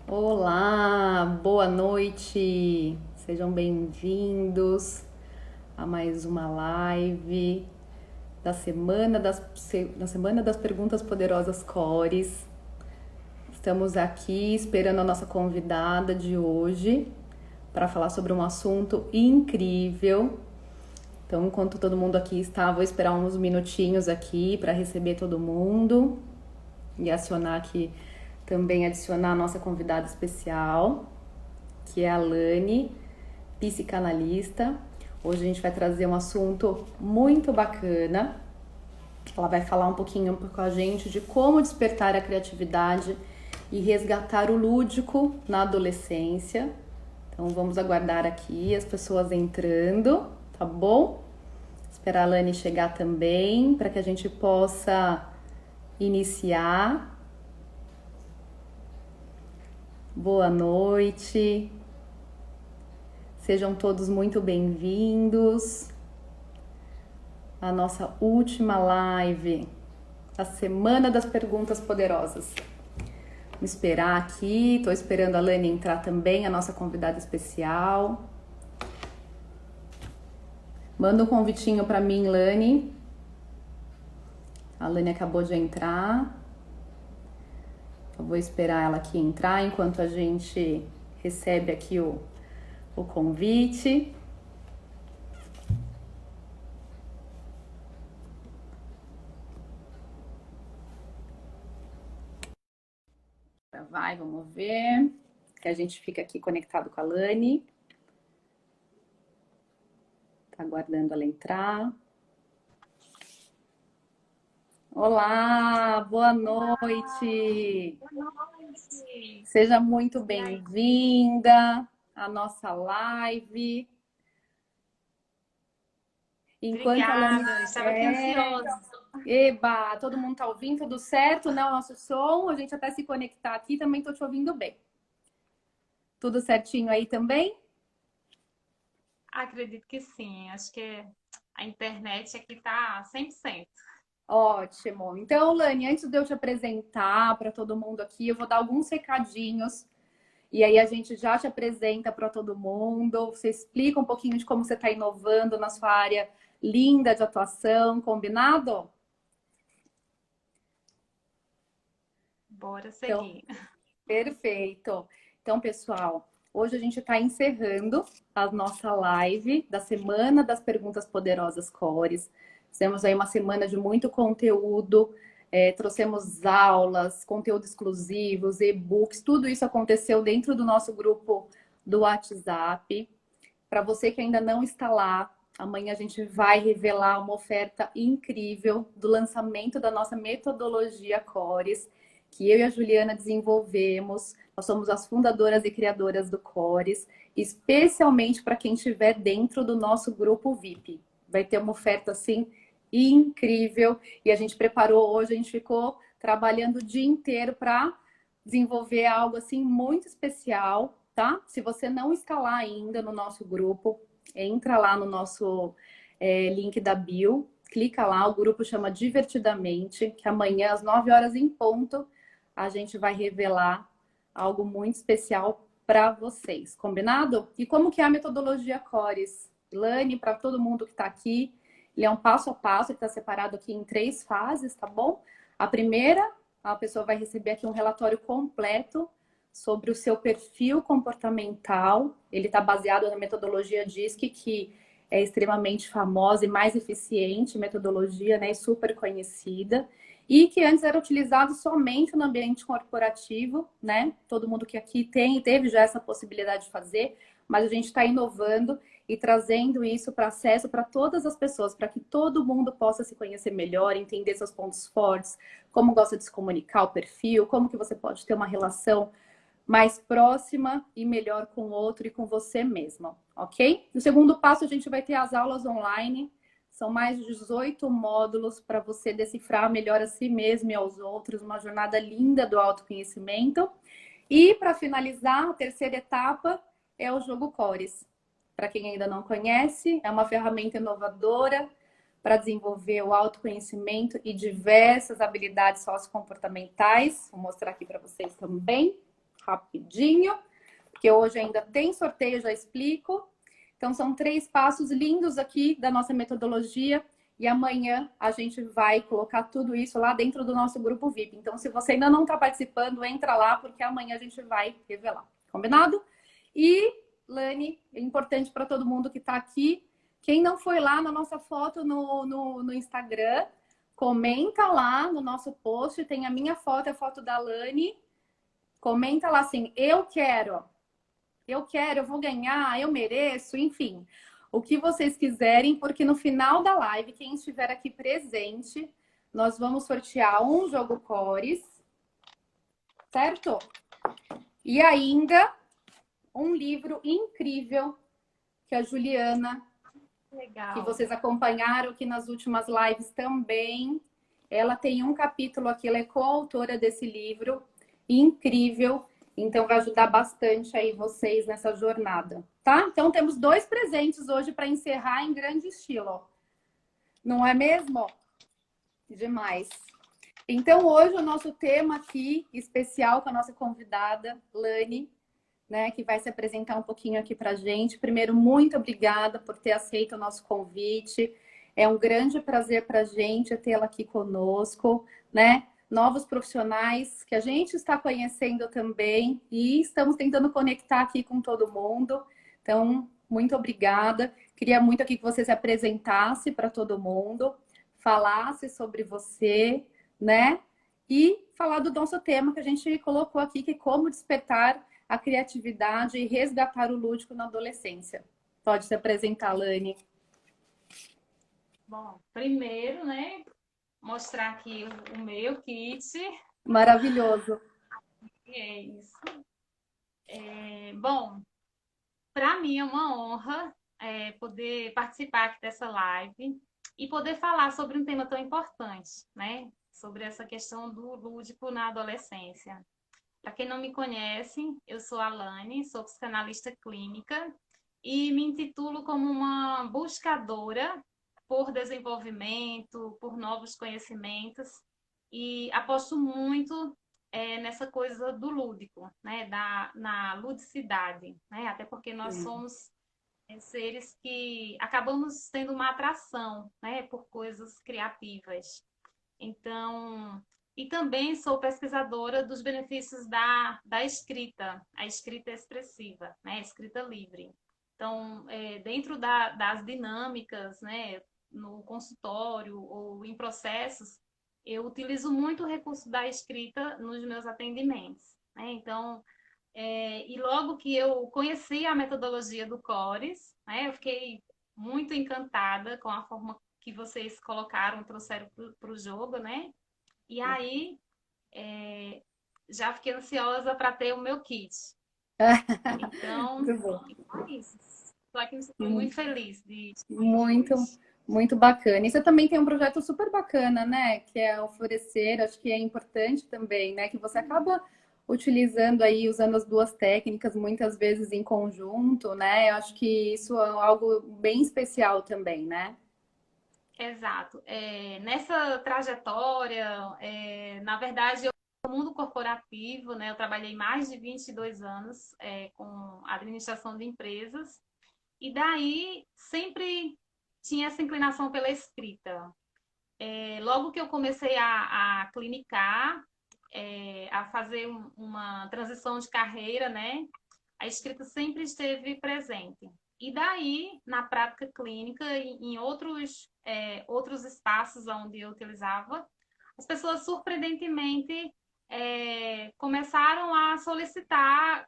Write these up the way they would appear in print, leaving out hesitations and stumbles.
Olá, boa noite. Sejam bem-vindos a mais uma live da semana das perguntas poderosas Cores. Estamos aqui esperando a nossa convidada de hoje para falar sobre um assunto incrível. Então, enquanto todo mundo aqui está, vou esperar uns minutinhos aqui para receber todo mundo e acionar aqui também adicionar a nossa convidada especial, que é a Lani, psicanalista. Hoje a gente vai trazer um assunto muito bacana. Ela vai falar um pouquinho com a gente de como despertar a criatividade e resgatar o lúdico na adolescência. Então vamos aguardar aqui as pessoas entrando, tá bom? Esperar a Lani chegar também para que a gente possa iniciar. Boa noite. Sejam todos muito bem-vindos à nossa última live, a Semana das Perguntas Poderosas. Vamos esperar aqui, tô esperando a Lani entrar também, a nossa convidada especial. Manda um convitinho para mim, Lani. A Lani acabou de entrar. Eu vou esperar ela aqui entrar enquanto a gente recebe aqui o convite. Vai, vamos ver. Que a gente fica aqui conectado com a Lani. Tá aguardando ela entrar. Olá, boa noite. Boa noite. Seja muito E aí? bem-vinda à nossa live. Enquanto a Lani... Obrigada, estava aqui ansiosa. Eba, todo mundo tá ouvindo? Tudo certo? Não, nosso som? A gente até se conectar aqui, também tô te ouvindo bem. Tudo certinho aí também? Acredito que sim, acho que a internet aqui está 100%. Ótimo. Então, Lani, antes de eu te apresentar para todo mundo aqui, eu vou dar alguns recadinhos e aí a gente já te apresenta para todo mundo. Você explica um pouquinho de como você está inovando na sua área linda de atuação, combinado? Bora Então, seguir. perfeito. Então, pessoal, hoje a gente está encerrando a nossa live da Semana das Perguntas Poderosas Cores. Fizemos aí uma semana de muito conteúdo, trouxemos aulas, conteúdo exclusivos, e-books, tudo isso aconteceu dentro do nosso grupo do WhatsApp. Para você que ainda não está lá, amanhã a gente vai revelar uma oferta incrível do lançamento da nossa metodologia Cores, que eu e a Juliana desenvolvemos. Nós somos as fundadoras e criadoras do Cores, especialmente para quem estiver dentro do nosso grupo VIP. Vai ter uma oferta assim incrível e a gente preparou hoje, a gente ficou trabalhando o dia inteiro para desenvolver algo assim muito especial, tá? Se você não está lá ainda no nosso grupo, entra lá no nosso link da bio, clica lá, o grupo chama Divertidamente, que amanhã às 9 horas em ponto a gente vai revelar algo muito especial para vocês, combinado? E como que é a metodologia Cores? Lani, para todo mundo que está aqui, ele é um passo a passo, que está separado aqui em 3 fases, tá bom? A primeira, a pessoa vai receber aqui um relatório completo sobre o seu perfil comportamental. Ele está baseado na metodologia DISC, que é extremamente famosa e mais eficiente metodologia, né, e super conhecida, e que antes era utilizado somente no ambiente corporativo, né? Todo mundo que aqui tem e teve já essa possibilidade de fazer, mas a gente está inovando e trazendo isso para acesso para todas as pessoas, para que todo mundo possa se conhecer melhor, entender seus pontos fortes, como gosta de se comunicar, o perfil, como que você pode ter uma relação mais próxima e melhor com o outro e com você mesma, ok? No segundo passo, a gente vai ter as aulas online. São mais de 18 módulos para você decifrar melhor a si mesmo e aos outros, uma jornada linda do autoconhecimento. E para finalizar, a terceira etapa é o jogo Cores. Para quem ainda não conhece, é uma ferramenta inovadora para desenvolver o autoconhecimento e diversas habilidades sociocomportamentais. Vou mostrar aqui para vocês também. rapidinho, porque hoje ainda tem sorteio, já explico. Então, são 3 passos lindos aqui da nossa metodologia. E amanhã a gente vai colocar tudo isso lá dentro do nosso grupo VIP. Então, se você ainda não está participando, entra lá, porque amanhã a gente vai revelar. Combinado? E, Lani, é importante para todo mundo que está aqui. Quem não foi lá na nossa foto no Instagram, comenta lá no nosso post. Tem a minha foto, a foto da Lani. Comenta lá assim, eu quero, eu vou ganhar, eu mereço, enfim. O que vocês quiserem, porque no final da live, quem estiver aqui presente, nós vamos sortear um jogo Cores, certo? E ainda um livro incrível que a Juliana, que Legal. vocês acompanharam aqui nas últimas lives também. Ela tem um capítulo aqui, ela é coautora desse livro, incrível. Então, vai ajudar bastante aí vocês nessa jornada, tá? Então, temos 2 presentes hoje para encerrar em grande estilo. Não é mesmo? Demais. Então, hoje o nosso tema aqui, especial com a nossa convidada, Lani, né, que vai se apresentar um pouquinho aqui para a gente. Primeiro, muito obrigada por ter aceito o nosso convite. É um grande prazer para a gente tê-la aqui conosco, né? Novos profissionais que a gente está conhecendo também e estamos tentando conectar aqui com todo mundo. Então, muito obrigada. Queria muito aqui que você se apresentasse para todo mundo, falasse sobre você, né? E falar do nosso tema que a gente colocou aqui, que é como despertar a criatividade e resgatar o lúdico na adolescência. Pode se apresentar, Lani. Bom, primeiro, né, mostrar aqui o meu kit. Maravilhoso. É isso. Bom, para mim é uma honra poder participar aqui dessa live e poder falar sobre um tema tão importante, né? Sobre essa questão do lúdico na adolescência. Para quem não me conhece, eu sou a Lani, sou psicanalista clínica e me intitulo como uma buscadora por desenvolvimento, por novos conhecimentos e aposto muito nessa coisa do lúdico, né? Na ludicidade, né? Até porque nós somos seres que acabamos tendo uma atração, né? Por coisas criativas. Então, e também sou pesquisadora dos benefícios da escrita, a escrita expressiva, né? A escrita livre. Então, dentro das dinâmicas, né? No consultório ou em processos, eu utilizo muito o recurso da escrita nos meus atendimentos, né? Então, e logo que eu conheci a metodologia do CORES, né? Eu fiquei muito encantada com a forma que vocês colocaram, trouxeram para o jogo, né? E aí, já fiquei ansiosa para ter o meu kit. Então, Muito bom. é isso. Estou aqui me sentindo muito feliz de estar aqui Muito, hoje. muito bacana. E você também tem um projeto super bacana, né? Que é o Florescer, acho que é importante também, né? Que você acaba utilizando aí, usando as 2 técnicas, muitas vezes em conjunto, né? Eu acho que isso é algo bem especial também, né? Exato. Nessa trajetória, na verdade, eu no mundo corporativo, né? Eu trabalhei mais de 22 anos com administração de empresas e daí sempre tinha essa inclinação pela escrita. Logo que eu comecei a clinicar, a fazer uma transição de carreira, né? A escrita sempre esteve presente. E daí, na prática clínica, em outros espaços onde eu utilizava, as pessoas surpreendentemente começaram a solicitar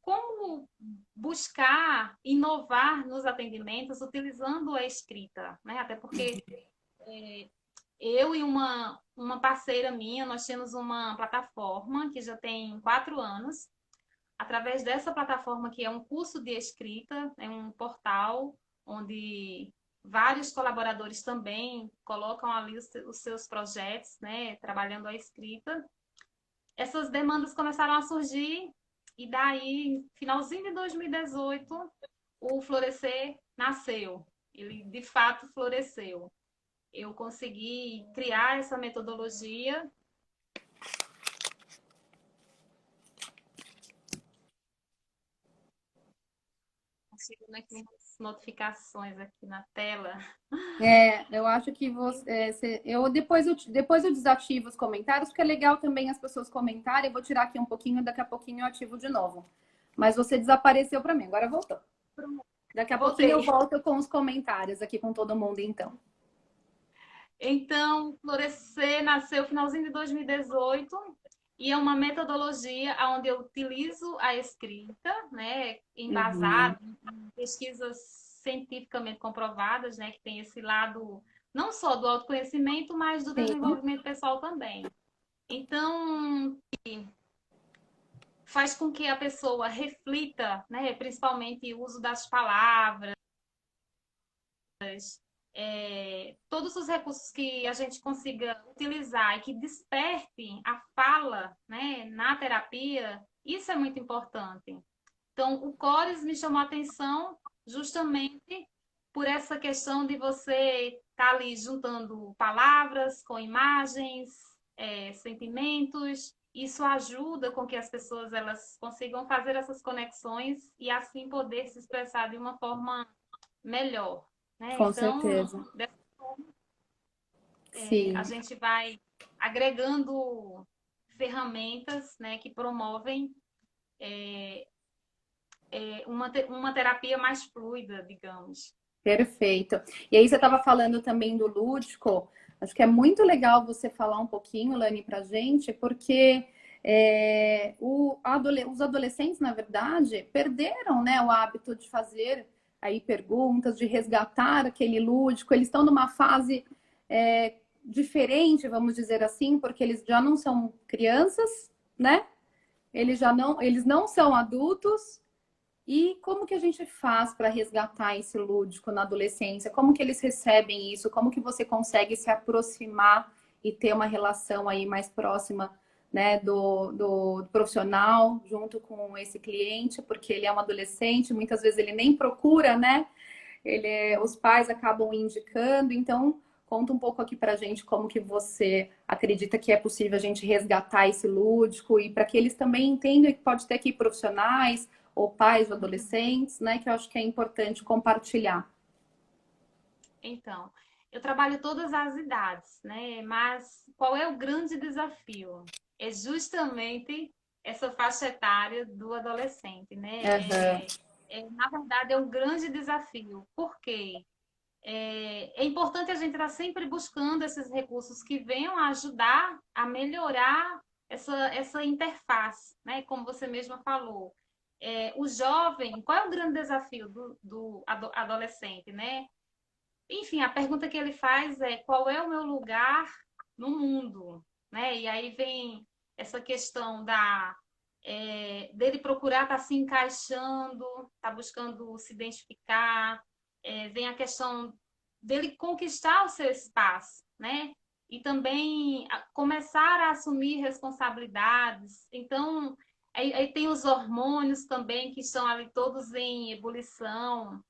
como buscar inovar nos atendimentos utilizando a escrita, né? Até porque eu e uma parceira minha, nós temos uma plataforma que já tem 4 anos. Através dessa plataforma, que é um curso de escrita, é um portal onde vários colaboradores também colocam ali os seus projetos, né, trabalhando a escrita. Essas demandas começaram a surgir e daí, finalzinho de 2018, o Florescer nasceu. Ele, de fato, floresceu. Eu consegui criar essa metodologia chegando aqui umas notificações aqui na tela. Eu acho que depois eu desativo os comentários, porque é legal também as pessoas comentarem. Eu vou tirar aqui um pouquinho, daqui a pouquinho eu ativo de novo. Mas você desapareceu para mim, agora voltou. Daqui a pouquinho eu Voltei. volto com os comentários aqui com todo mundo, então. Então, Florescer nasceu no finalzinho de 2018 e é uma metodologia onde eu utilizo a escrita, né, Uhum. embasada em pesquisas cientificamente comprovadas, né, que tem esse lado não só do autoconhecimento, mas do Sim, desenvolvimento pessoal também. Então, faz com que a pessoa reflita, né, principalmente o uso das palavras, todos os recursos que a gente consiga utilizar e que despertem a fala, né, na terapia, isso é muito importante. Então, o Cores me chamou a atenção justamente por essa questão de você estar ali juntando palavras com imagens, sentimentos. Isso ajuda com que as pessoas elas consigam fazer essas conexões e assim poder se expressar de uma forma melhor, né? com Então, certeza. a Sim. gente vai agregando ferramentas, né, que promovem uma terapia mais fluida, digamos. Perfeito. E aí você estava falando também do lúdico. Acho que é muito legal você falar um pouquinho, Lani, para a gente, porque os adolescentes, na verdade, perderam, né, o hábito de fazer aí perguntas, de resgatar aquele lúdico. Eles estão numa fase diferente, vamos dizer assim, porque eles já não são crianças, né? Eles não são adultos. E como que a gente faz para resgatar esse lúdico na adolescência? Como que eles recebem isso? Como que você consegue se aproximar e ter uma relação aí mais próxima, né, do profissional junto com esse cliente, porque ele é um adolescente, muitas vezes ele nem procura, né? Os pais acabam indicando, então conta um pouco aqui para a gente como que você acredita que é possível a gente resgatar esse lúdico e para que eles também entendam que pode ter aqui profissionais ou pais de adolescentes, né? Que eu acho que é importante compartilhar. Então, eu trabalho todas as idades, né? Mas qual é o grande desafio? É justamente essa faixa etária do adolescente, né? Aham. Na verdade, é um grande desafio. Por quê? É importante a gente estar sempre buscando esses recursos que venham a ajudar a melhorar essa interface, né? Como você mesma falou. O jovem, qual é o grande desafio do adolescente, né? Enfim, a pergunta que ele faz é qual é o meu lugar no mundo, né? E aí vem essa questão dele procurar estar se encaixando, estar buscando se identificar, vem a questão dele conquistar o seu espaço, né? E também começar a assumir responsabilidades. Então, aí tem os hormônios também que estão ali todos em ebulição.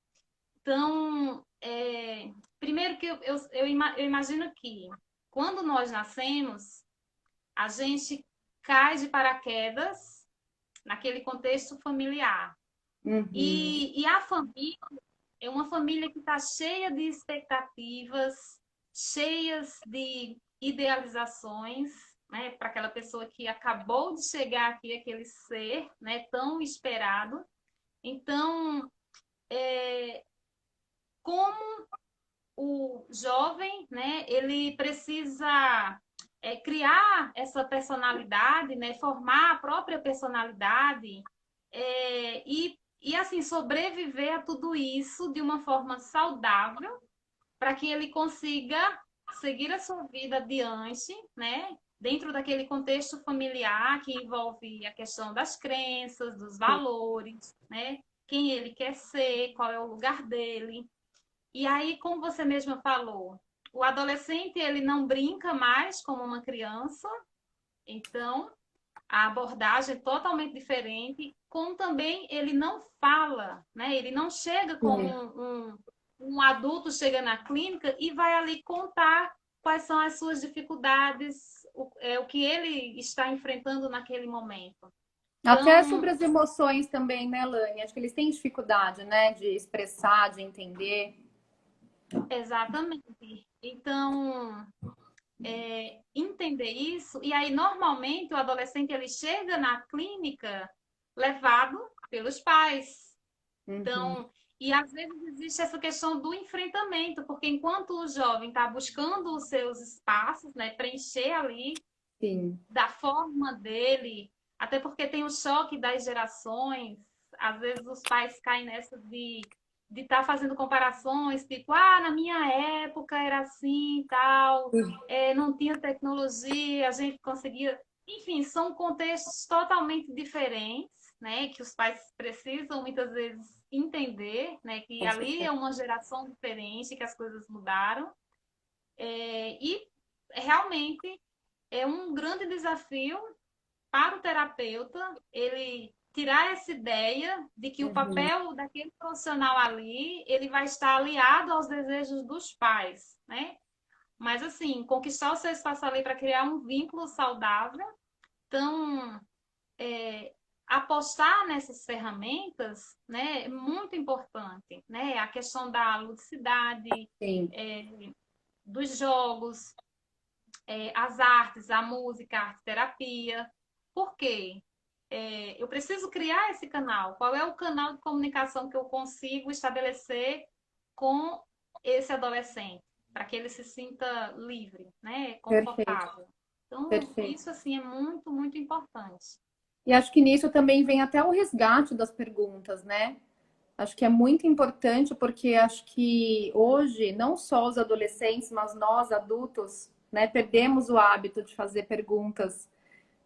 Então, primeiro que eu imagino que quando nós nascemos, a gente cai de paraquedas naquele contexto familiar. Uhum. E a família é uma família que está cheia de expectativas, cheias de idealizações, né, para aquela pessoa que acabou de chegar aqui, aquele ser, né, tão esperado. Então, como o jovem, né, ele precisa criar essa personalidade, né, formar a própria personalidade e assim sobreviver a tudo isso de uma forma saudável para que ele consiga seguir a sua vida adiante, né, dentro daquele contexto familiar que envolve a questão das crenças, dos valores, né, quem ele quer ser, qual é o lugar dele. E aí, como você mesma falou, o adolescente ele não brinca mais como uma criança, então a abordagem é totalmente diferente, como também ele não fala, né? Ele não chega como Sim. um adulto chega na clínica e vai ali contar quais são as suas dificuldades, o que ele está enfrentando naquele momento. Até sobre Então, as emoções também, né, Lani? Acho que eles têm dificuldade, né, de expressar, de entender. exatamente. Então, entender isso, e aí normalmente o adolescente ele chega na clínica levado pelos pais. Uhum. Então, e às vezes existe essa questão do enfrentamento, porque enquanto o jovem está buscando os seus espaços, né, preencher ali Sim, da forma dele, até porque tem o choque das gerações, às vezes os pais caem nessa de estar fazendo comparações, tipo, na minha época era assim e tal, não tinha tecnologia, a gente conseguia. Enfim, são contextos totalmente diferentes, né? Que os pais precisam muitas vezes entender, né? Que com ali é certeza. uma geração diferente, que as coisas mudaram. E realmente é um grande desafio para o terapeuta ele tirar essa ideia de que o Uhum. papel daquele profissional ali ele vai estar aliado aos desejos dos pais, né? Mas assim, conquistar o seu espaço ali para criar um vínculo saudável. Então, apostar nessas ferramentas, né, é muito importante, né? A questão da ludicidade, Sim, é, dos jogos, as artes, a música, a arte terapia. Por quê? Eu preciso criar esse canal. Qual é o canal de comunicação que eu consigo estabelecer com esse adolescente, para que ele se sinta livre, né, perfeito, confortável. Então, perfeito. isso assim é muito, muito importante. E acho que nisso também vem até o resgate das perguntas, né? Acho que é muito importante porque acho que hoje, não só os adolescentes, mas nós adultos, né, perdemos o hábito de fazer perguntas,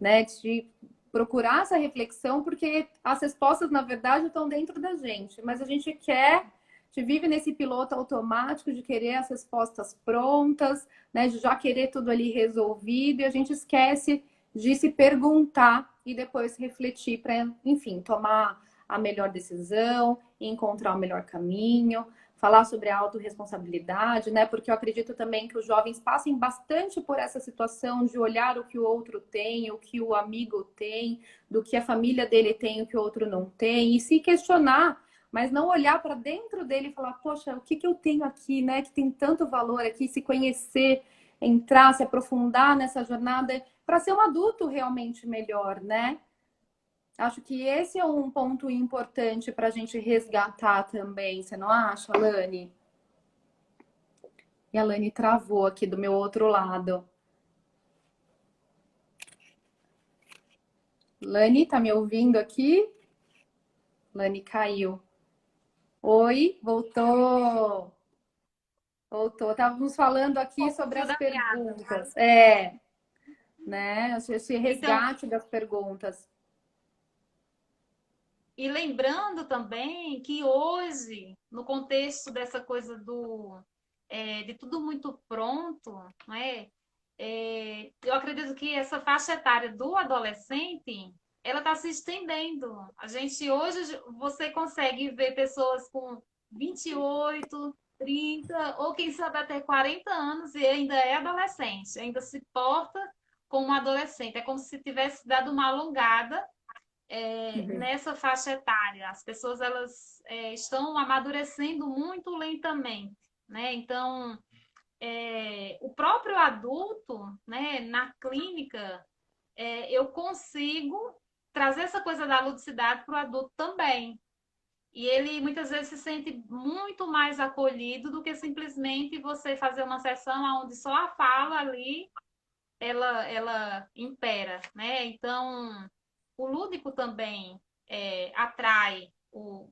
né, de procurar essa reflexão, porque as respostas, na verdade, estão dentro da gente, mas a gente quer, a gente vive nesse piloto automático de querer as respostas prontas, né, de já querer tudo ali resolvido, e a gente esquece de se perguntar e depois refletir para, enfim, tomar a melhor decisão, encontrar o melhor caminho, falar sobre a autorresponsabilidade, né? Porque eu acredito também que os jovens passem bastante por essa situação de olhar o que o outro tem, o que o amigo tem, do que a família dele tem, o que o outro não tem, e se questionar, mas não olhar para dentro dele e falar, poxa, o que que eu tenho aqui, né? Que tem tanto valor aqui, se conhecer, entrar, se aprofundar nessa jornada para ser um adulto realmente melhor, né? Acho que esse é um ponto importante para a gente resgatar também, você não acha, Lani? E a Lani travou aqui do meu outro lado. Lani, tá me ouvindo aqui? Lani caiu. Oi, voltou. Voltou. Estávamos falando aqui O sobre fio as da meada. perguntas. Né? Esse Então, resgate das perguntas. e lembrando também que hoje, no contexto dessa coisa de tudo muito pronto, né? Eu acredito que essa faixa etária do adolescente, ela está se estendendo. A gente hoje, você consegue ver pessoas com 28, 30, ou quem sabe até 40 anos e ainda é adolescente, ainda se porta como um adolescente. É como se tivesse dado uma alongada Uhum. nessa faixa etária. As pessoas elas estão amadurecendo muito lentamente, né? Então, o próprio adulto, né, na clínica, eu consigo trazer essa coisa da ludicidade para o adulto também. E ele muitas vezes se sente muito mais acolhido do que simplesmente você fazer uma sessão onde só a fala ali ela impera, né? Então, o lúdico também atrai o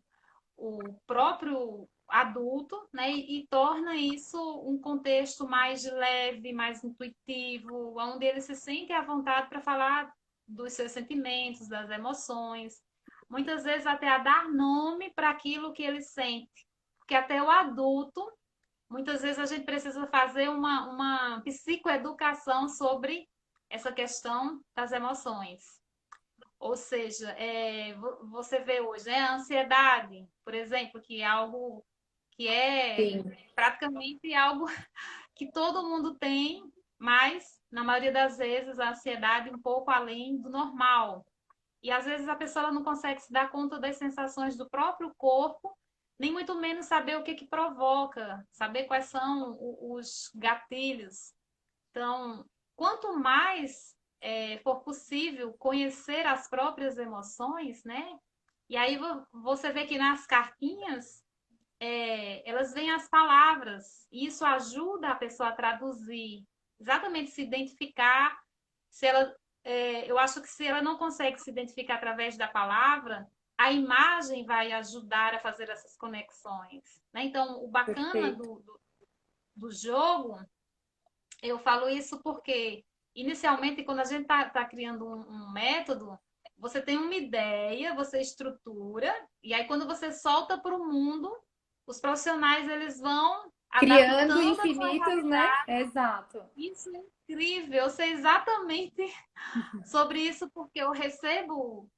próprio adulto, né? E torna isso um contexto mais leve, mais intuitivo, onde ele se sente à vontade para falar dos seus sentimentos, das emoções, muitas vezes até a dar nome para aquilo que ele sente, porque até o adulto, muitas vezes a gente precisa fazer uma psicoeducação sobre essa questão das emoções. Ou seja, você vê hoje, né, a ansiedade, por exemplo, que é algo que é Sim, praticamente algo que todo mundo tem, mas na maioria das vezes a ansiedade é um pouco além do normal. E às vezes a pessoa ela não consegue se dar conta das sensações do próprio corpo, nem muito menos saber o que que provoca, saber quais são os gatilhos. Então, quanto mais for possível conhecer as próprias emoções, né? E aí você vê que nas cartinhas elas vêm as palavras, e isso ajuda a pessoa a traduzir, exatamente se identificar. Se ela, eu acho que se ela não consegue se identificar através da palavra, a imagem vai ajudar a fazer essas conexões, né? Então, o bacana Perfeito. do jogo, eu falo isso porque, inicialmente, quando a gente está criando um método, você tem uma ideia, você estrutura, e aí quando você solta para o mundo, os profissionais eles vão Criando adaptando a sua infinitos, né? realidade. Exato. Isso é incrível. Eu sei exatamente sobre isso porque eu recebo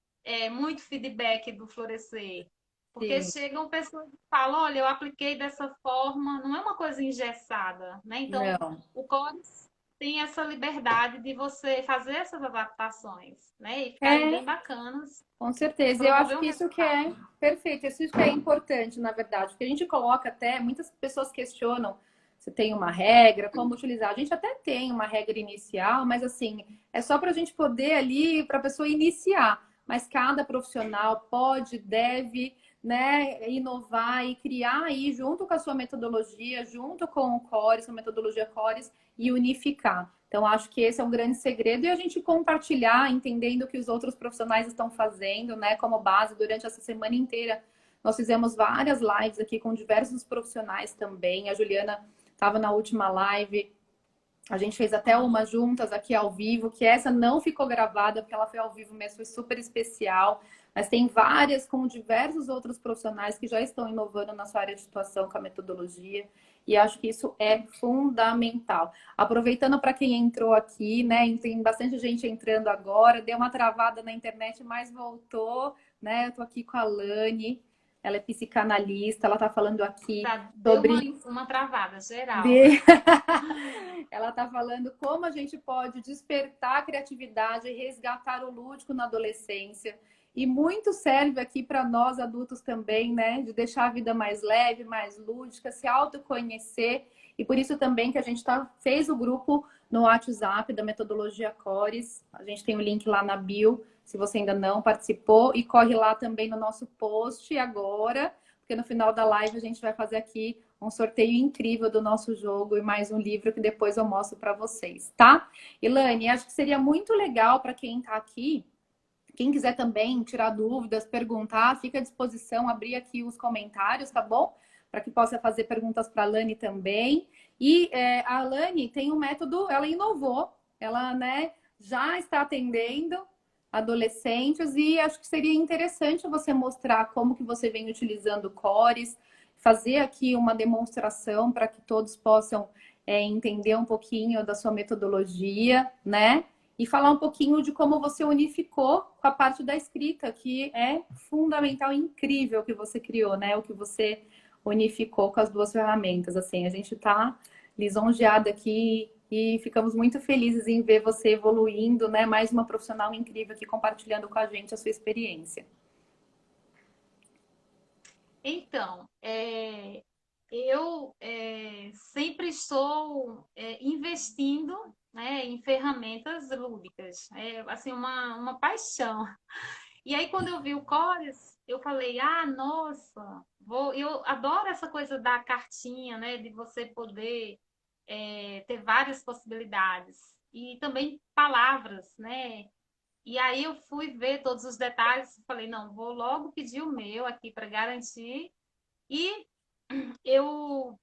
muito feedback do Florescer. Porque Sim. chegam pessoas que falam, olha, eu apliquei dessa forma, não é uma coisa engessada, né? Então, Não. o Cores tem essa liberdade de você fazer essas adaptações, né? E ficarem É, bem bacanas com e certeza. E eu promover acho um que isso que resultado. é perfeito, isso que é importante, na verdade, porque a gente coloca até, muitas pessoas questionam se tem uma regra, como utilizar. A gente até tem uma regra inicial, mas assim, é só para a gente poder ali, para a pessoa iniciar. Mas cada profissional pode, deve, né, inovar e criar aí, junto com a sua metodologia, junto com o Cores, a metodologia Cores, e unificar. Então, acho que esse é um grande segredo e a gente compartilhar, entendendo o que os outros profissionais estão fazendo, né, como base durante essa semana inteira. Nós fizemos várias lives aqui com diversos profissionais também. A Juliana estava na última live. A gente fez até uma juntas aqui ao vivo, que essa não ficou gravada, porque ela foi ao vivo mesmo, foi super especial. Mas tem várias com diversos outros profissionais que já estão inovando na sua área de atuação com a metodologia. E acho que isso é fundamental. Aproveitando para quem entrou aqui, né? Tem bastante gente entrando agora, deu uma travada na internet, mas voltou, né? Eu tô aqui com a Lani, ela é psicanalista, ela tá falando aqui Deu sobre uma travada geral. de... Ela está falando como a gente pode despertar a criatividade e resgatar o lúdico na adolescência. E muito serve aqui para nós adultos também, né? De deixar a vida mais leve, mais lúdica, se autoconhecer. E por isso também que a gente fez o grupo no WhatsApp da metodologia Cores. A gente tem o link lá na bio, se você ainda não participou. E corre lá também no nosso post agora, porque no final da live a gente vai fazer aqui um sorteio incrível do nosso jogo e mais um livro que depois eu mostro para vocês, tá? Ilane, acho que seria muito legal para quem está aqui, quem quiser também tirar dúvidas, perguntar, fica à disposição, abrir aqui os comentários, tá bom? Para que possa fazer perguntas para a Lani também. E a Lani tem um método, ela inovou, ela, né, já está atendendo adolescentes e acho que seria interessante você mostrar como que você vem utilizando cores, fazer aqui uma demonstração para que todos possam entender um pouquinho da sua metodologia, né? E falar um pouquinho de como você unificou com a parte da escrita, que é fundamental e incrível que você criou, né? O que você unificou com as duas ferramentas. Assim, a gente está lisonjeada aqui e ficamos muito felizes em ver você evoluindo, né? Mais uma profissional incrível aqui compartilhando com a gente a sua experiência. Então, eu sempre estou investindo, né, em ferramentas lúdicas. É assim, uma paixão. E aí, quando eu vi o Cores, eu falei, ah, nossa, eu adoro essa coisa da cartinha, né? De você poder ter várias possibilidades. E também palavras, né? E aí eu fui ver todos os detalhes e falei, não, vou logo pedir o meu aqui para garantir. E eu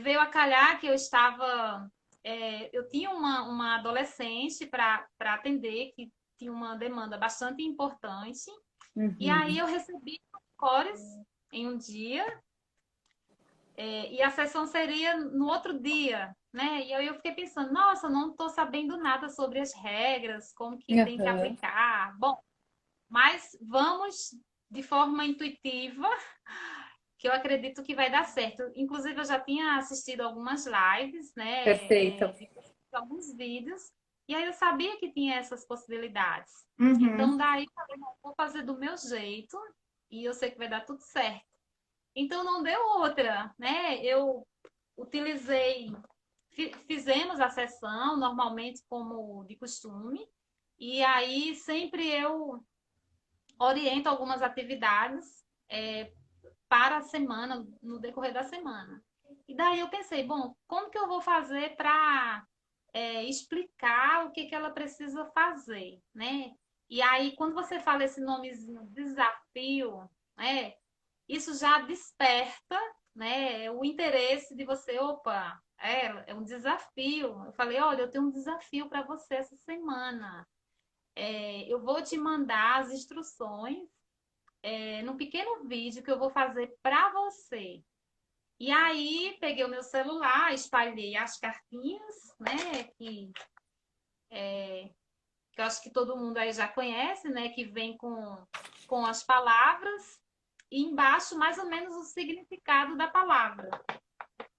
veio a calhar que eu estava. Eu tinha uma adolescente para atender, que tinha uma demanda bastante importante. E aí Uhum. eu recebi cores em um dia, e a sessão seria no outro dia, né? E aí eu fiquei pensando, nossa, não estou sabendo nada sobre as regras, como que tem que Uhum. aplicar. Bom, mas vamos de forma intuitiva, que eu acredito que vai dar certo. Inclusive, eu já tinha assistido algumas lives, né? Perfeito. Alguns vídeos. E aí eu sabia que tinha essas possibilidades. Uhum. Então, daí eu falei, não, vou fazer do meu jeito e eu sei que vai dar tudo certo. Então, não deu outra, né? Eu utilizei, fizemos a sessão normalmente como de costume, e aí sempre eu oriento algumas atividades para a semana, no decorrer da semana. E daí eu pensei, bom, como que eu vou fazer para explicar o que, que ela precisa fazer, né? E aí, quando você fala esse nomezinho, desafio, né? Isso já desperta, né, o interesse de você, opa, é um desafio. Eu falei, olha, eu tenho um desafio para você essa semana. Eu vou te mandar as instruções num pequeno vídeo que eu vou fazer para você. E aí, peguei o meu celular, espalhei as cartinhas, né, que eu acho que todo mundo aí já conhece, né, que vem com as palavras e embaixo mais ou menos o significado da palavra.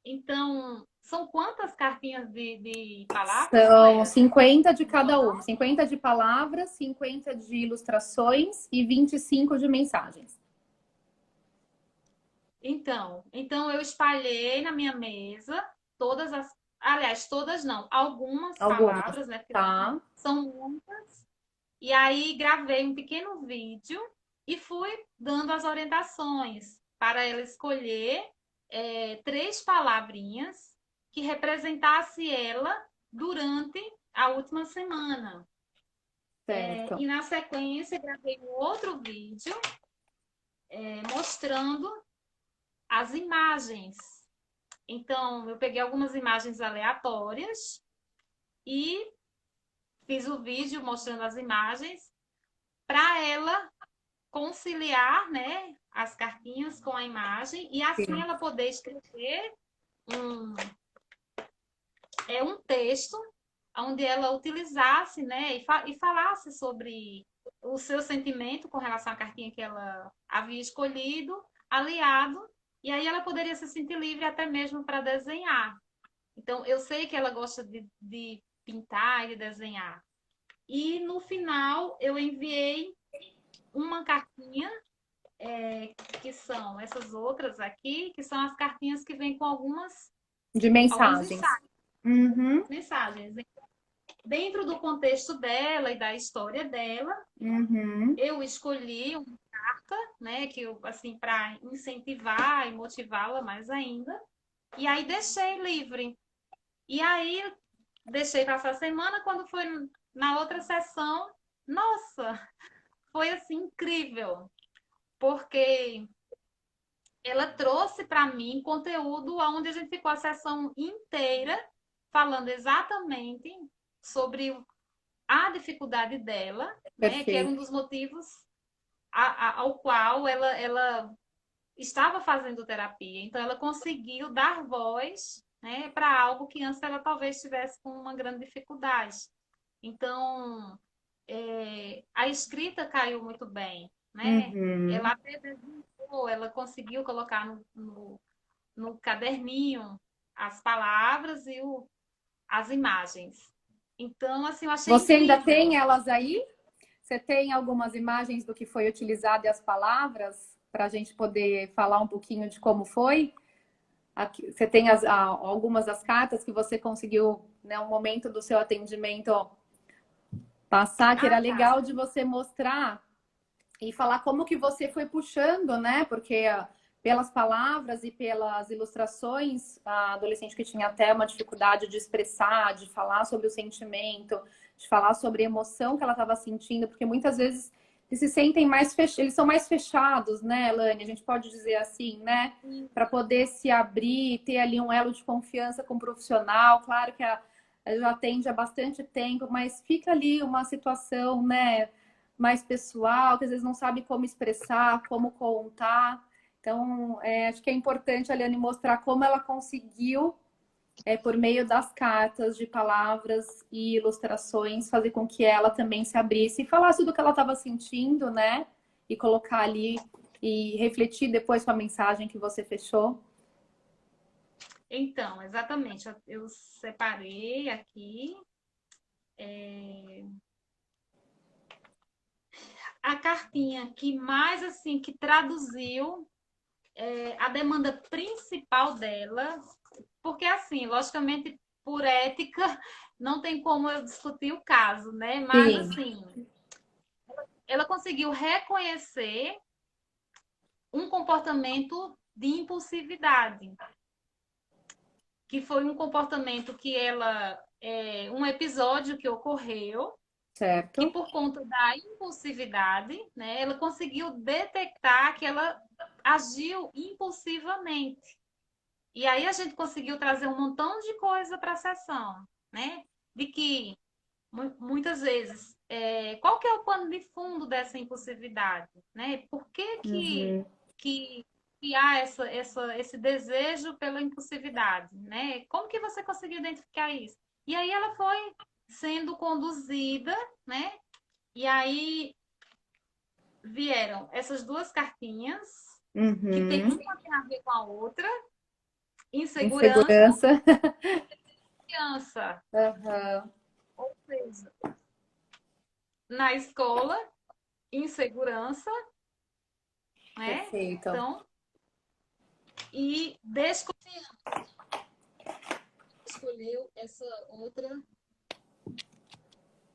Então, são quantas cartinhas de palavras, São Cléia? 50 de No cada uma. total? 50 de palavras, 50 de ilustrações e 25 de mensagens. Então eu espalhei na minha mesa todas as, aliás, todas não, algumas Algumas. palavras, né, porque Tá. são muitas. E aí gravei um pequeno vídeo e fui dando as orientações para ela escolher três palavrinhas que representasse ela durante a última semana. Certo. E na sequência gravei um outro vídeo mostrando as imagens. Então, eu peguei algumas imagens aleatórias e fiz o vídeo mostrando as imagens para ela conciliar, né, as cartinhas com a imagem e assim Sim. ela poder escrever um, um texto onde ela utilizasse, né, e falasse sobre o seu sentimento com relação à cartinha que ela havia escolhido, aliado, e aí ela poderia se sentir livre até mesmo para desenhar. Então, eu sei que ela gosta de pintar e de desenhar. E no final, eu enviei uma cartinha, que são essas outras aqui, que são as cartinhas que vêm com De alguns mensagens. insights, Uhum. mensagens. Dentro do contexto dela e da história dela, Uhum. eu escolhi uma carta, né, que eu, assim, para incentivar e motivá-la mais ainda. E aí deixei livre. E aí deixei passar a semana, quando foi na outra sessão, nossa, foi assim incrível, porque ela trouxe para mim conteúdo onde a gente ficou a sessão inteira falando exatamente sobre a dificuldade dela, né, que era um Perfeito. dos motivos ao qual ela estava fazendo terapia. Então, ela conseguiu dar voz, né, para algo que antes ela talvez tivesse com uma grande dificuldade. Então, a escrita caiu muito bem, né? Ela Uhum. até desenhou, ela conseguiu colocar no caderninho as palavras e as imagens. Então, assim, eu achei Você ainda tem incrível. elas aí? Você tem algumas imagens do que foi utilizado e as palavras para a gente poder falar um pouquinho de como foi? Aqui, você tem algumas das cartas que você conseguiu, né, um momento do seu atendimento passar, que era Ah, tá. legal de você mostrar e falar como que você foi puxando, né? Porque pelas palavras e pelas ilustrações, a adolescente que tinha até uma dificuldade de expressar, de falar sobre o sentimento, de falar sobre a emoção que ela estava sentindo, porque muitas vezes eles se sentem mais eles são mais fechados, né, Elane? A gente pode dizer assim, né? Para poder se abrir, ter ali um elo de confiança com o profissional. Claro que já atende há bastante tempo, mas fica ali uma situação, né? Mais pessoal, que às vezes não sabe como expressar, como contar. Então, acho que é importante a Liane mostrar como ela conseguiu, por meio das cartas, de palavras e ilustrações, fazer com que ela também se abrisse e falasse do que ela estava sentindo, né? E colocar ali e refletir depois com a mensagem que você fechou. Então, exatamente. Eu separei aqui. A cartinha que mais, assim, que traduziu a demanda principal dela, porque, assim, logicamente, por ética, não tem como eu discutir o caso, né? Mas, Sim, assim, ela conseguiu reconhecer um comportamento de impulsividade, que foi um comportamento que ela, um episódio que ocorreu, que certo. por conta da impulsividade, né, ela conseguiu detectar que ela agiu impulsivamente. E aí a gente conseguiu trazer um montão de coisa para a sessão, né? De que muitas vezes, qual que é o pano de fundo dessa impulsividade, né? Por que Uhum. que, que há esse desejo pela impulsividade, né? Como que você conseguiu identificar isso? E aí ela foi sendo conduzida, né? E aí vieram essas duas cartinhas, que tem Uhum. uma tem a ver com a outra, insegurança Insegurança. e criança, Aham. ou seja, na escola, insegurança, né? Perfeito. Então, e escolheu essa outra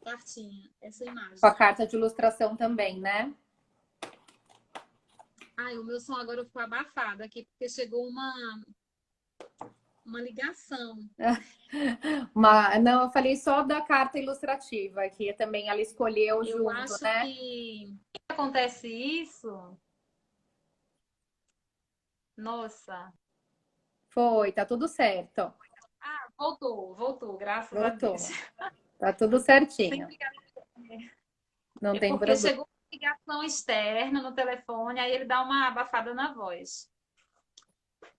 cartinha, essa Com a imagem. carta de ilustração também, né? Ai, o meu som agora ficou abafado aqui, porque chegou uma ligação. Não, eu falei só da carta ilustrativa, que também ela escolheu Eu junto, acho né? que acontece isso. Nossa. Foi, tá tudo certo. Ah, voltou, graças a Deus. Voltou. Tá tudo certinho. Sempre Não é tem porque problema. chegou uma ligação externa no telefone, aí ele dá uma abafada na voz.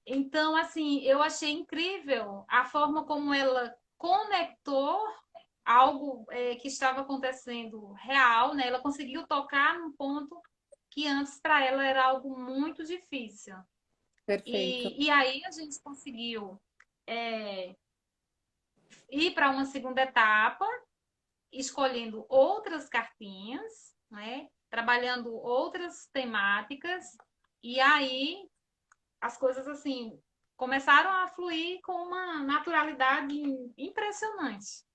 Então, assim, eu achei incrível a forma como ela conectou algo que estava acontecendo real, né? Ela conseguiu tocar num ponto que antes para ela era algo muito difícil. Perfeito. E aí a gente conseguiu é, ir para uma segunda etapa, escolhendo outras cartinhas, né? Trabalhando outras temáticas, e aí as coisas assim começaram a fluir com uma naturalidade impressionante.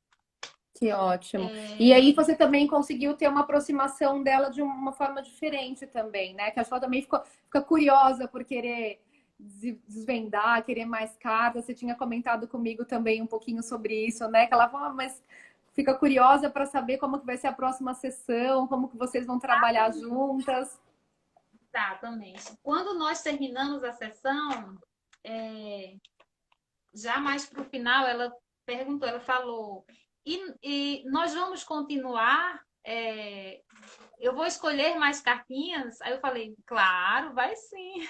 Que ótimo. E aí você também conseguiu ter uma aproximação dela de uma forma diferente também, né? Que acho que ela também fica curiosa por querer desvendar, querer mais cartas. Você tinha comentado comigo também um pouquinho sobre isso, né? Que ela fala, mas fica curiosa para saber como que vai ser a próxima sessão, como que vocês vão trabalhar juntas. Exatamente. Quando nós terminamos a sessão, já mais para o final, ela perguntou, ela falou, e nós vamos continuar? Eu vou escolher mais cartinhas? Aí eu falei, claro, vai sim.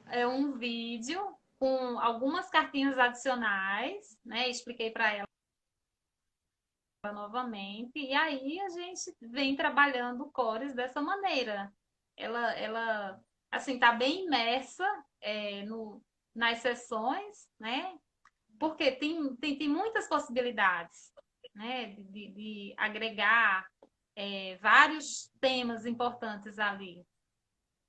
É um vídeo com algumas cartinhas adicionais, né? Expliquei para ela novamente, e aí a gente vem trabalhando cores dessa maneira. Ela assim, tá bem imersa nas sessões, né? Porque tem muitas possibilidades, né? De agregar vários temas importantes ali.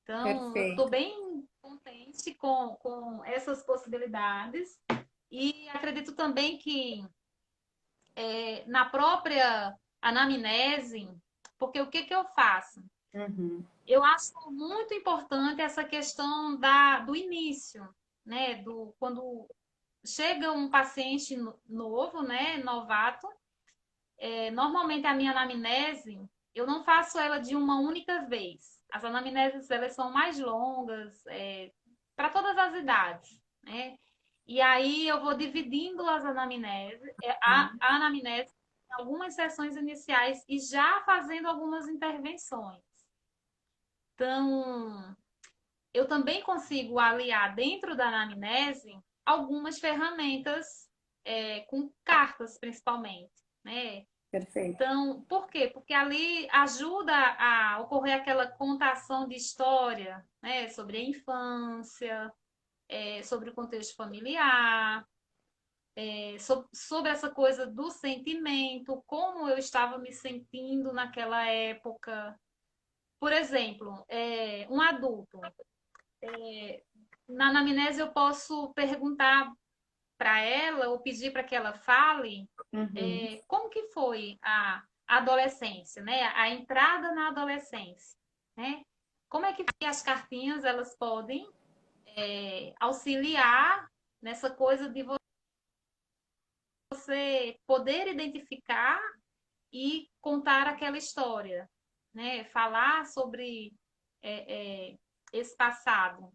Então, eu estou Perfeito. bem contente com essas possibilidades e acredito também que na própria anamnese, porque o que, que eu faço? Uhum. Eu acho muito importante essa questão do início, né? Quando chega um paciente novo, né? Novato, normalmente a minha anamnese, eu não faço ela de uma única vez. As anamneses, elas são mais longas, para todas as idades, né? E aí eu vou dividindo as anamneses, a anamnese em algumas sessões iniciais e já fazendo algumas intervenções. Então, eu também consigo aliar dentro da anamnese algumas ferramentas, com cartas principalmente, né? Perfeito. Então, por quê? Porque ali ajuda a ocorrer aquela contação de história, né? Sobre a infância, sobre o contexto familiar. sobre essa coisa do sentimento, como eu estava me sentindo naquela época. Por exemplo, um adulto. Na anamnese eu posso perguntar para ela ou pedir para que ela fale Uhum. como que foi a adolescência, né? A entrada na adolescência, né? Como é que as cartinhas elas podem auxiliar nessa coisa de você poder identificar e contar aquela história, né? Falar sobre esse passado.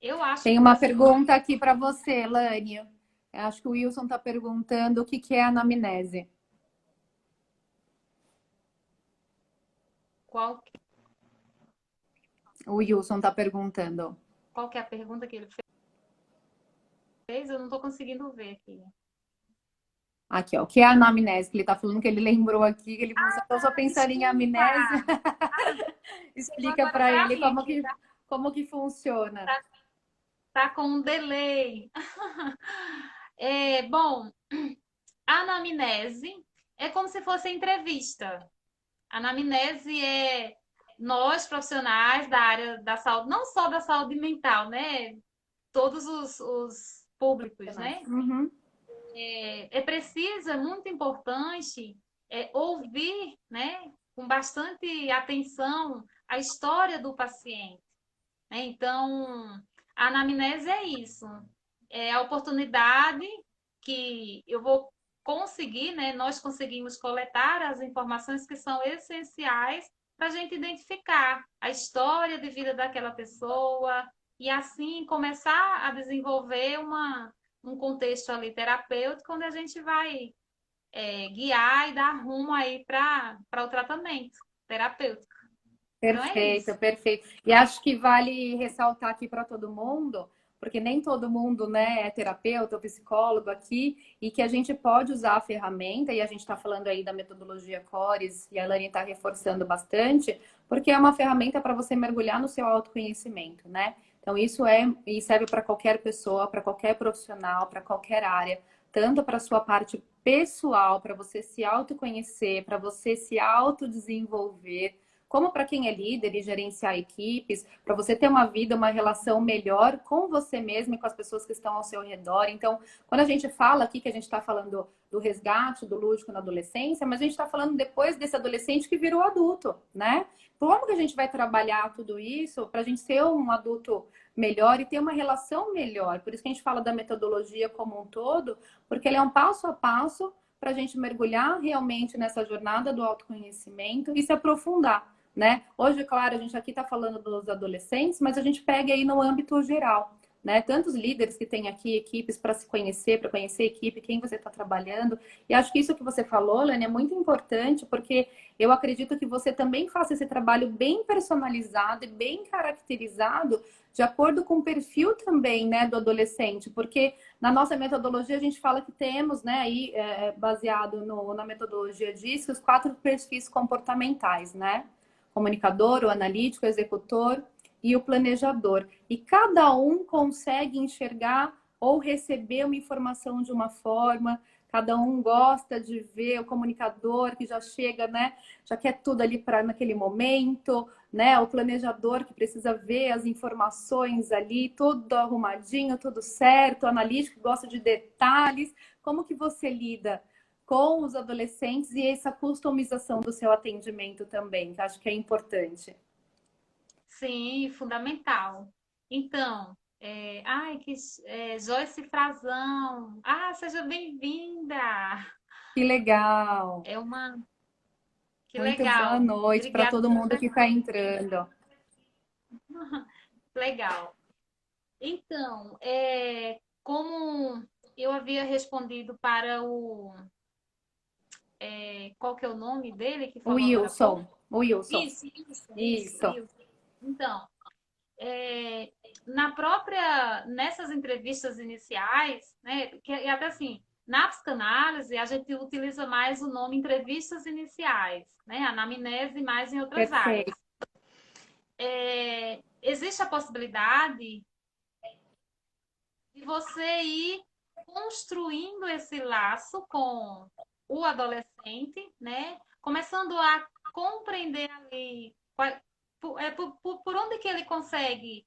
Eu acho Tem que uma assim, pergunta aqui para você, Lânia. Eu acho que o Wilson está perguntando o que que é anamnese. qual, O Wilson está perguntando. qual que é a pergunta que ele fez? Eu não estou conseguindo ver aqui. Aqui, ó, o que é anamnese? Que ele está falando que ele lembrou aqui, que ele começou só pensar em Desculpa! amnésia. Chegou Explica agora para para ele mim aqui, tá? como que funciona. Tá com um delay. Bom, a anamnese é como se fosse entrevista. A anamnese é nós, profissionais da área da saúde, não só da saúde mental, né? Todos os públicos, né? Uhum. É preciso, é muito importante ouvir, né, com bastante atenção a história do paciente, né? Então, a anamnese é isso, é a oportunidade que eu vou conseguir, né? Nós conseguimos coletar as informações que são essenciais para a gente identificar a história de vida daquela pessoa e assim começar a desenvolver um contexto ali terapêutico onde a gente vai guiar e dar rumo aí para o tratamento terapêutico. Então é Perfeito, isso. perfeito. E acho que vale ressaltar aqui para todo mundo, porque nem todo mundo, né, é terapeuta ou psicólogo aqui, e que a gente pode usar a ferramenta, e a gente está falando aí da metodologia CORES, e a Elane está reforçando bastante, porque é uma ferramenta para você mergulhar no seu autoconhecimento, né? Então, isso e serve para qualquer pessoa, para qualquer profissional, para qualquer área, tanto para a sua parte pessoal, para você se autoconhecer, para você se autodesenvolver, como para quem é líder e gerenciar equipes, para você ter uma vida, uma relação melhor com você mesmo e com as pessoas que estão ao seu redor. Então, quando a gente fala aqui que a gente está falando do resgate do lúdico na adolescência, mas a gente está falando depois desse adolescente que virou adulto, né? Como que a gente vai trabalhar tudo isso para a gente ser um adulto melhor e ter uma relação melhor? Por isso que a gente fala da metodologia como um todo, porque ele é um passo a passo para a gente mergulhar realmente nessa jornada do autoconhecimento e se aprofundar, né? Hoje, claro, a gente aqui está falando dos adolescentes, mas a gente pega aí no âmbito geral, né? Tantos líderes que têm aqui equipes para se conhecer, para conhecer a equipe, quem você está trabalhando. E acho que isso que você falou, Lani, é muito importante, porque eu acredito que você também faça esse trabalho bem personalizado e bem caracterizado de acordo com o perfil também, né, do adolescente, porque na nossa metodologia a gente fala que temos, né, aí baseado na metodologia DISC, os 4 perfis comportamentais, né? Comunicador, o analítico, o executor e o planejador. E cada um consegue enxergar ou receber uma informação de uma forma. Cada um gosta de ver o comunicador que já chega, né? Já quer tudo ali para naquele momento, né? O planejador que precisa ver as informações ali, tudo arrumadinho, tudo certo. O analítico que gosta de detalhes. Como que você lida com os adolescentes e essa customização do seu atendimento também, que acho que é importante. Sim, fundamental. Então, Joyce Frazão. Ah, seja bem-vinda. Que legal! É uma, que Muito boa legal. noite para Obrigada todo pela mundo que está pergunta. entrando. Legal. Então, como eu havia respondido para qual que é o nome dele que O falou agora há pouco? Wilson. Isso. Isso. Então, é, nessas entrevistas iniciais, né, que é até assim, na psicanálise a gente utiliza mais o nome entrevistas iniciais, né, anamnese mais em outras áreas. Perfeito. Existe a possibilidade de você ir construindo esse laço com o adolescente, né? Começando a compreender ali por onde que ele consegue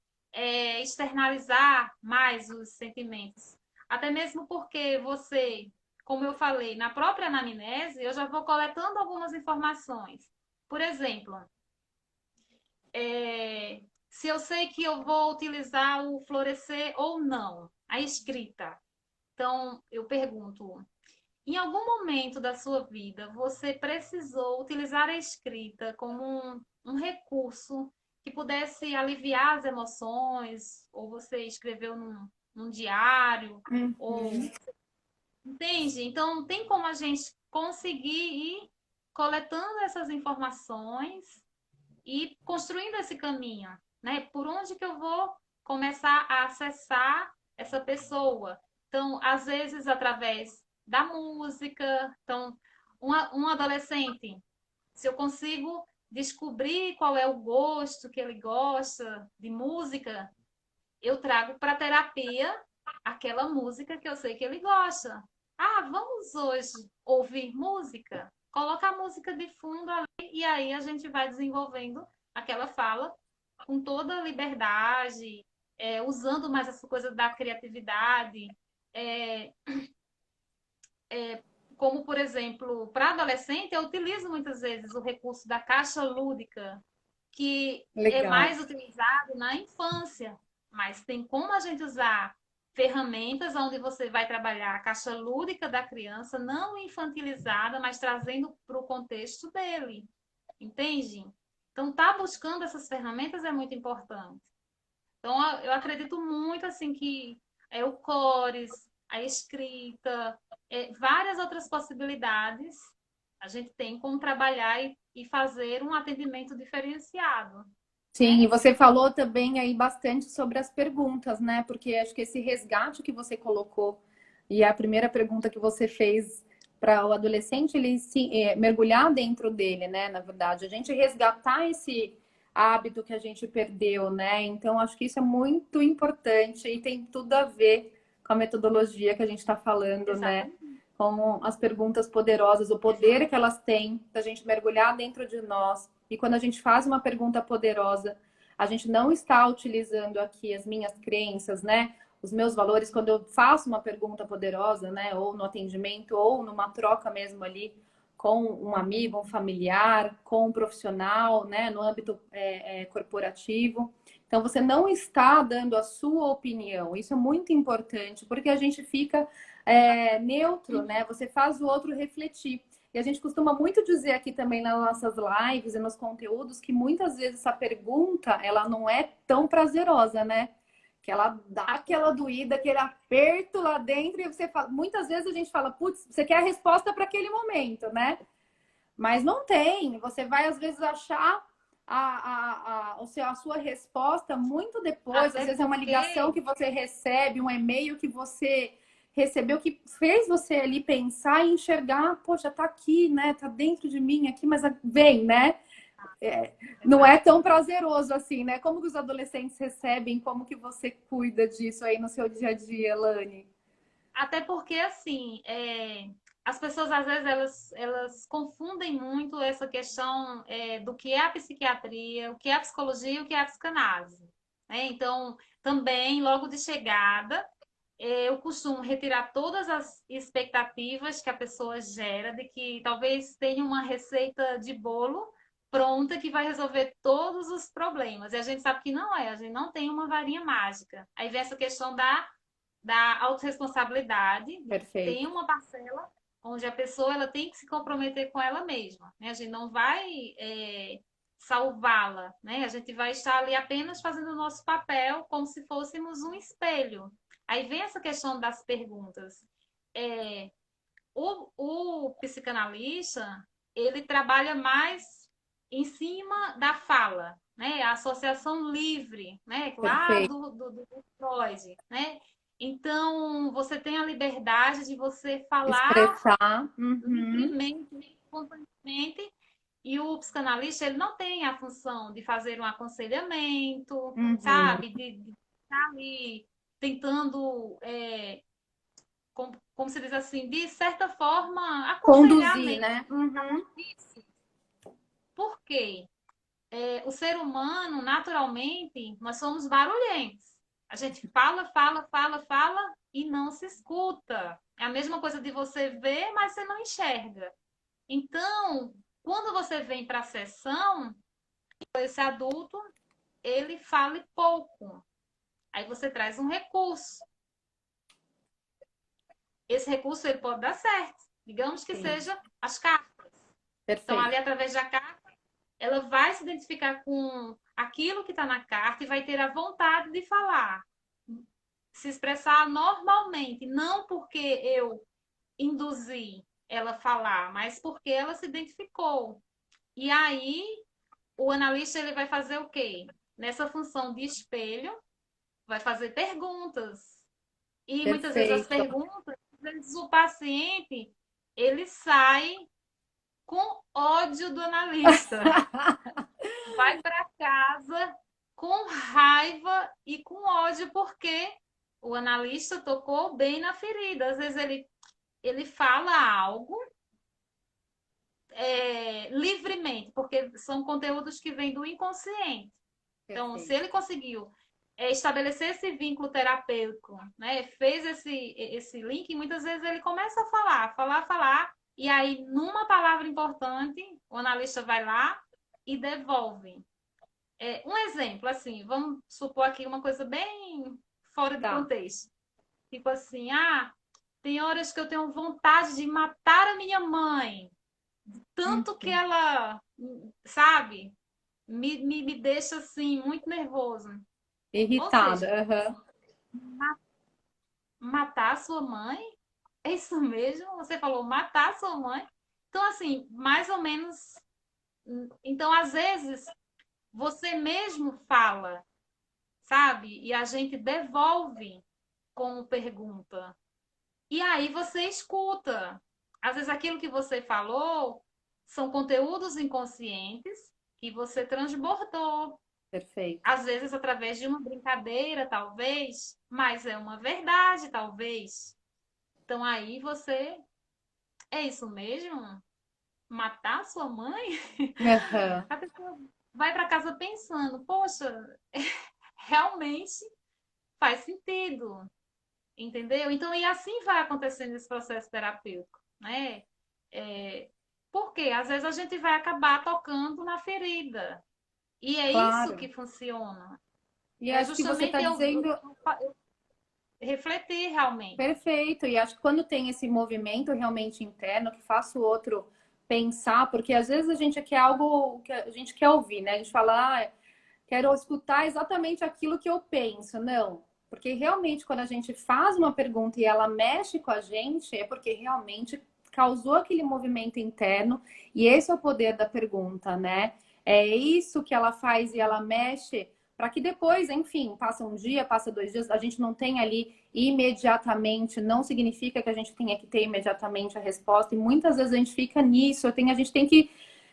externalizar mais os sentimentos. Até mesmo porque você, como eu falei, na própria anamnese, eu já vou coletando algumas informações. Por exemplo, se eu sei que eu vou utilizar o florescer ou não, a escrita. Então, eu pergunto, em algum momento da sua vida, você precisou utilizar a escrita como um recurso que pudesse aliviar as emoções, ou você escreveu num diário, ou Uhum. entende? Então, tem como a gente conseguir ir coletando essas informações e construindo esse caminho, né? Por onde que eu vou começar a acessar essa pessoa? Então, às vezes, através da música. Então, um adolescente, se eu consigo descobrir qual é o gosto que ele gosta de música, eu trago para a terapia aquela música que eu sei que ele gosta. Ah, vamos hoje ouvir música? Coloca a música de fundo ali e aí a gente vai desenvolvendo aquela fala com toda a liberdade, usando mais essa coisa da criatividade. É, como, por exemplo, para adolescente, eu utilizo muitas vezes o recurso da caixa lúdica, que é Legal. mais utilizado na infância, mas tem como a gente usar ferramentas onde você vai trabalhar a caixa lúdica da criança, não infantilizada, mas trazendo para o contexto dele, entende? Então, tá buscando essas ferramentas é muito importante. Então, eu acredito muito assim que o cores, a escrita, várias outras possibilidades a gente tem como trabalhar e fazer um atendimento diferenciado, Sim, e né? você falou também aí bastante sobre as perguntas, né? Porque acho que esse resgate que você colocou e a primeira pergunta que você fez para o adolescente, ele se mergulhar dentro dele, né? Na verdade, a gente resgatar esse hábito que a gente perdeu, né? Então, acho que isso é muito importante e tem tudo a ver com a metodologia que a gente está falando, né? Exatamente. Com as perguntas poderosas, o poder que elas têm da gente mergulhar dentro de nós. E quando a gente faz uma pergunta poderosa, a gente não está utilizando aqui as minhas crenças, né? Os meus valores, quando eu faço uma pergunta poderosa, né? Ou no atendimento, ou numa troca mesmo ali com um amigo, um familiar, com um profissional, né? No âmbito corporativo. Então, você não está dando a sua opinião. Isso é muito importante, porque a gente fica neutro, né? Você faz o outro refletir. E a gente costuma muito dizer aqui também nas nossas lives e nos conteúdos que muitas vezes essa pergunta, ela não é tão prazerosa, né? Que ela dá aquela doída, aquele aperto lá dentro e você fala, muitas vezes a gente fala, putz, você quer a resposta para aquele momento, né? Mas não tem. Você vai às vezes achar a sua resposta muito depois. Às Até vezes é uma ligação porque, que você recebe, um e-mail que você recebeu que fez você ali pensar e enxergar, poxa, tá aqui, né? Tá dentro de mim aqui, mas vem, né? É, não é tão prazeroso assim, né? Como que os adolescentes recebem? Como que você cuida disso aí no seu dia a dia, Lani? até porque assim, as pessoas às vezes elas confundem muito essa questão do que é a psiquiatria, o que é a psicologia e o que é a psicanálise, né? Então, também, logo de chegada, eu costumo retirar todas as expectativas que a pessoa gera de que talvez tenha uma receita de bolo pronta que vai resolver todos os problemas. E a gente sabe que não é, a gente não tem uma varinha mágica. Aí vem essa questão da autorresponsabilidade, tem Perfeito. uma parcela onde a pessoa ela tem que se comprometer com ela mesma. Né? A gente não vai salvá-la, né? A gente vai estar ali apenas fazendo o nosso papel como se fôssemos um espelho. Aí vem essa questão das perguntas. É, o psicanalista, ele trabalha mais em cima da fala, né? A associação livre, né? Lá Perfeito. do Freud, né? Então, você tem a liberdade de você falar Expressar. Uhum. livremente, espontaneamente, e o psicanalista, ele não tem a função de fazer um aconselhamento, Uhum. sabe? De estar ali tentando como se diz assim, de certa forma, aconselhar Conduzir, mesmo. né? Uhum. Isso. Por quê? O ser humano, naturalmente, nós somos barulhentos. A gente fala, fala, fala, fala e não se escuta. É a mesma coisa de você ver, mas você não enxerga. Então, quando você vem para a sessão, esse adulto, ele fala pouco. Aí você traz um recurso. Esse recurso ele pode dar certo. Digamos que Sim, seja as cartas. Então, ali, perfeito. através da carta, ela vai se identificar com aquilo que está na carta e vai ter a vontade de falar, se expressar normalmente, não porque eu induzi ela a falar, mas porque ela se identificou. E aí, o analista ele vai fazer o quê? Nessa função de espelho, vai fazer perguntas. E muitas vezes as Perfeito. perguntas, às vezes o paciente, ele sai com ódio do analista. Vai para casa com raiva e com ódio, porque o analista tocou bem na ferida. Às vezes ele fala algo livremente, porque são conteúdos que vêm do inconsciente. Então, se Perfeito. ele conseguiu estabelecer esse vínculo terapêutico, né, fez esse link, muitas vezes ele começa a falar, falar, falar, e aí, numa palavra importante, o analista vai lá e devolve. Um exemplo, assim, vamos supor aqui uma coisa bem fora de Tá. contexto. Tipo assim, tem horas que eu tenho vontade de matar a minha mãe, tanto que Uhum. ela, sabe, me deixa assim, muito nervoso. Ou Irritada. seja, Aham. matar a sua mãe? É isso mesmo? Você falou matar a sua mãe? Então, assim, mais ou menos. Então, às vezes, você mesmo fala, sabe? E a gente devolve com pergunta. E aí você escuta. Às vezes aquilo que você falou são conteúdos inconscientes que você transbordou. Perfeito. Às vezes através de uma brincadeira, talvez, mas é uma verdade, talvez. Então aí você, é isso mesmo? Matar sua mãe? Aham. A pessoa vai para casa pensando, poxa, realmente faz sentido. Entendeu? Então, e assim vai acontecendo esse processo terapêutico, né? É, porque às vezes a gente vai acabar tocando na ferida. E é isso Claro. que funciona. E É acho que você está justamente dizendo eu refletir realmente. perfeito. E acho que quando tem esse movimento realmente interno que faça o outro pensar, porque às vezes a gente quer algo que a gente quer ouvir, né? A gente fala, quero escutar exatamente aquilo que eu penso. Não. Porque realmente, quando a gente faz uma pergunta e ela mexe com a gente, é porque realmente causou aquele movimento interno. E esse é o poder da pergunta, né? É isso que ela faz e ela mexe para que depois, enfim, passa um dia, passa 2 dias, a gente não tem ali imediatamente, não significa que a gente tenha que ter imediatamente a resposta. E muitas vezes a gente fica nisso, a gente tem que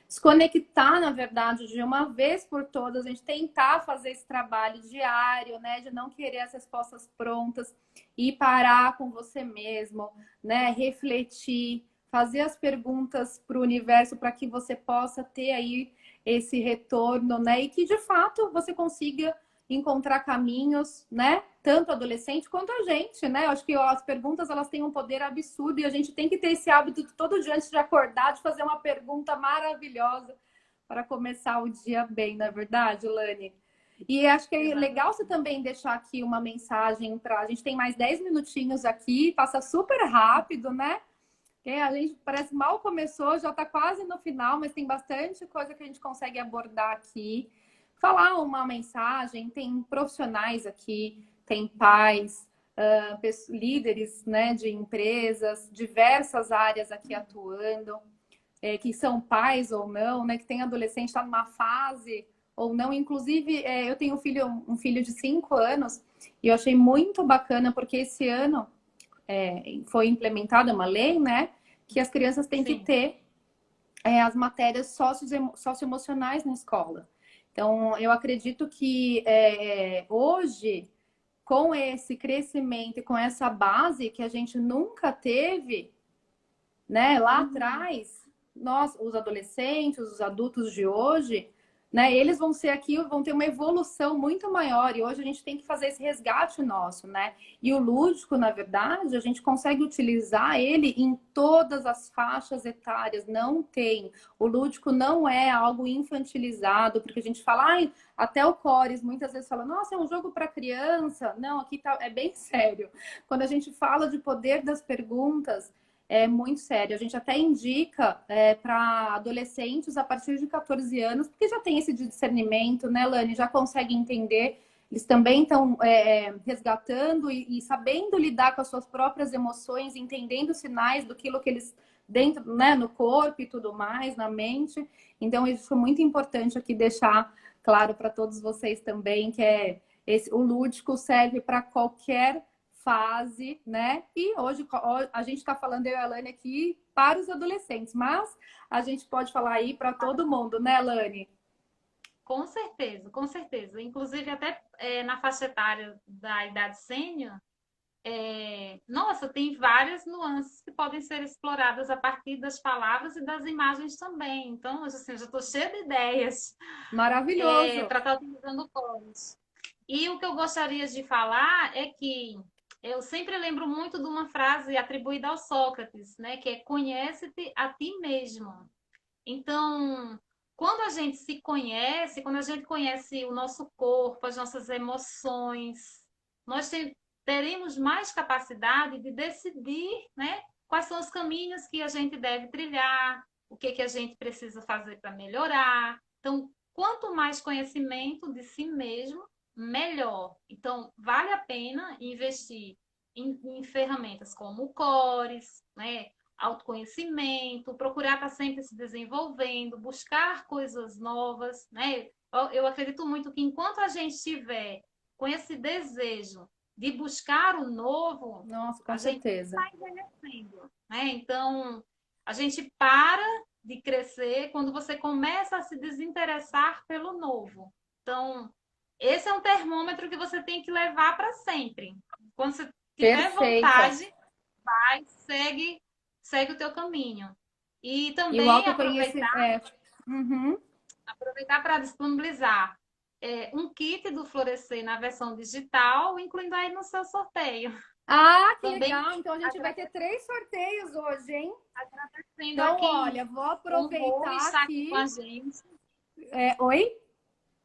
desconectar, na verdade, de uma vez por todas, a gente tentar fazer esse trabalho diário, né, de não querer as respostas prontas e parar com você mesmo, né, refletir, fazer as perguntas para o universo para que você possa ter aí esse retorno, né, e que de fato você consiga encontrar caminhos, né? Tanto adolescente quanto a gente, né? Eu acho que as perguntas elas têm um poder absurdo e a gente tem que ter esse hábito de todo dia antes de acordar, de fazer uma pergunta maravilhosa para começar o dia bem, não é verdade, Lani? E acho que é legal Exatamente. você também deixar aqui uma mensagem para a gente tem mais 10 minutinhos aqui, passa super rápido, né? A gente parece mal começou, já está quase no final, mas tem bastante coisa que a gente consegue abordar aqui. Falar uma mensagem, tem profissionais aqui, tem pais, líderes, né, de empresas, diversas áreas aqui atuando, que são pais ou não, né, que tem adolescente, está numa fase ou não. Inclusive, eu tenho um filho de 5 anos e eu achei muito bacana porque esse ano foi implementada uma lei, né, que as crianças têm que Sim, ter as matérias socioemocionais na escola. Então, eu acredito que hoje, com esse crescimento e com essa base que a gente nunca teve, né? Lá atrás, nós, os adolescentes, os adultos de hoje, né? Eles vão ser aqui, vão ter uma evolução muito maior. E hoje a gente tem que fazer esse resgate nosso, né? E o lúdico, na verdade, a gente consegue utilizar ele em todas as faixas etárias. Não tem. O lúdico não é algo infantilizado, porque a gente fala, ai, até o Cores muitas vezes fala, nossa, é um jogo para criança. Não, aqui tá, é bem sério. Quando a gente fala de poder das perguntas, é muito sério. A gente até indica para adolescentes a partir de 14 anos, porque já tem esse discernimento, né, Lani? Já consegue entender. Eles também estão resgatando e sabendo lidar com as suas próprias emoções, entendendo os sinais do que eles dentro, né, no corpo e tudo mais, na mente. Então, isso é muito importante aqui deixar claro para todos vocês também, que o lúdico serve para qualquer fase, né? E hoje a gente está falando, eu e a Lani, aqui para os adolescentes, mas a gente pode falar aí para todo mundo, né, Lani? Com certeza, com certeza. Inclusive, até na faixa etária da idade sênior, nossa, tem várias nuances que podem ser exploradas a partir das palavras e das imagens também. Então, assim, eu já estou cheia de ideias Maravilhoso! para estar utilizando cores. E o que eu gostaria de falar é que eu sempre lembro muito de uma frase atribuída ao Sócrates, né? Que é conhece-te a ti mesmo. Então, quando a gente se conhece, quando a gente conhece o nosso corpo, as nossas emoções, nós teremos mais capacidade de decidir, né? Quais são os caminhos que a gente deve trilhar, o que que a gente precisa fazer para melhorar. Então, quanto mais conhecimento de si mesmo, melhor. Então, vale a pena investir em ferramentas como o Cores, né? Autoconhecimento, procurar estar sempre se desenvolvendo, buscar coisas novas, né? Eu acredito muito que enquanto a gente estiver com esse desejo de buscar o novo, Nossa, com a gente certeza. está envelhecendo, né? Então, a gente para de crescer quando você começa a se desinteressar pelo novo. Então, esse é um termômetro que você tem que levar para sempre. Quando você tiver Perfeito. vontade, vai, segue o teu caminho. E E o também autoconhecimento. Uhum. aproveitar para disponibilizar um kit do Florescer na versão digital, incluindo aí no seu sorteio. Ah, que Também legal! Então a gente vai ter 3 sorteios hoje, hein? agradecendo a Então, quem olha, vou honrou e aproveitar está aqui com aqui. a gente. Oi?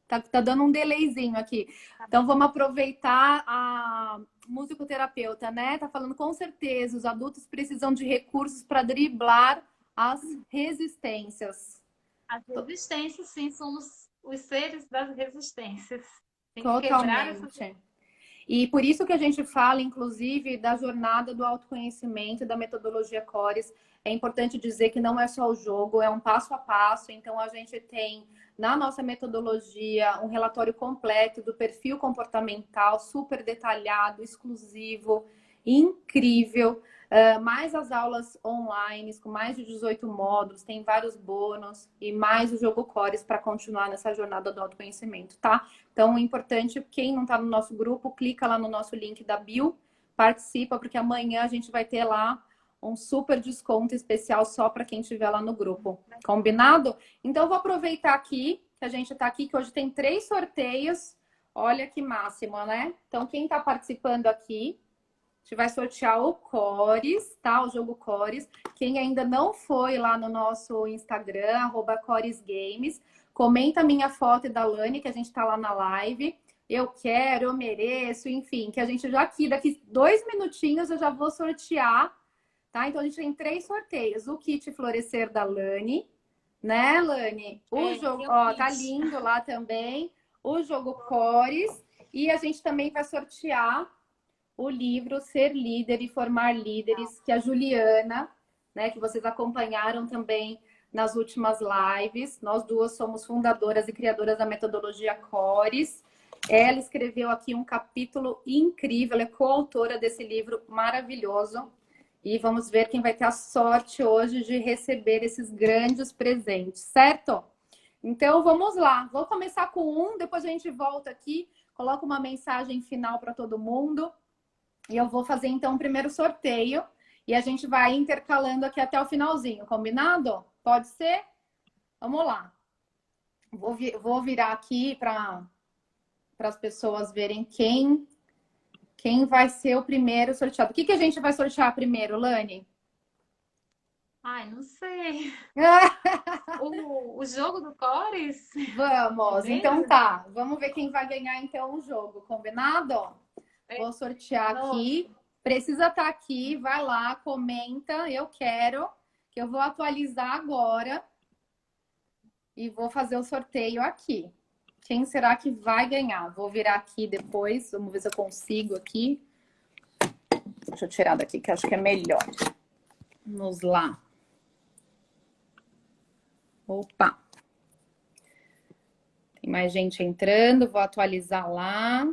Tá dando um delayzinho aqui. Então, vamos aproveitar a musicoterapeuta, né? Tá falando com certeza, os adultos precisam de recursos para driblar as resistências. As resistências, sim, somos os seres das resistências. Tem que quebrar essas. Totalmente. E por isso que a gente fala, inclusive, da jornada do autoconhecimento, da metodologia Cores. É importante dizer que não é só o jogo, é um passo a passo. Então, a gente tem na nossa metodologia um relatório completo do perfil comportamental, super detalhado, exclusivo, incrível. Mais as aulas online, com mais de 18 módulos, tem vários bônus e mais o jogo Cores para continuar nessa jornada do autoconhecimento, tá? Então, é importante, quem não está no nosso grupo, clica lá no nosso link da bio, participa, porque amanhã a gente vai ter lá um super desconto especial só para quem estiver lá no grupo. Combinado? Então, eu vou aproveitar aqui, que a gente está aqui, que hoje tem 3 sorteios. Olha que máximo, né? Então, quem está participando aqui, a gente vai sortear o Cores, tá? O jogo Cores. Quem ainda não foi lá no nosso Instagram, @coresgames, comenta a minha foto e da Lani, que a gente tá lá na live. Eu quero, eu mereço, enfim, que a gente já aqui, daqui 2 minutinhos eu já vou sortear, tá? Então a gente tem 3 sorteios. O kit Florescer da Lani, né, Lani? O jogo, ó, tá lindo lá também. O jogo Cores. E a gente também vai sortear o livro Ser Líder e Formar Líderes, que a Juliana, né, que vocês acompanharam também nas últimas lives. Nós duas somos fundadoras e criadoras da metodologia Cores. Ela escreveu aqui um capítulo incrível, ela é coautora desse livro maravilhoso. E vamos ver quem vai ter a sorte hoje de receber esses grandes presentes, certo? Então, vamos lá. Vou começar com um, depois a gente volta aqui, coloca uma mensagem final para todo mundo. E eu vou fazer, então, o primeiro sorteio. E a gente vai intercalando aqui até o finalzinho, combinado? Pode ser? Vamos lá. Vou virar aqui para as pessoas verem quem vai ser o primeiro sorteado. O que a gente vai sortear primeiro, Lani? Ai, não sei. O jogo do Cores? Vamos, então tá. Vamos ver quem vai ganhar então o jogo, combinado? Vou sortear aqui. Precisa estar aqui, vai lá, comenta, eu quero, que eu vou atualizar agora e vou fazer o sorteio aqui. Quem será que vai ganhar? Vou virar aqui depois, vamos ver se eu consigo aqui. Deixa eu tirar daqui, que acho que é melhor. Vamos lá. Opa! Tem mais gente entrando, vou atualizar lá.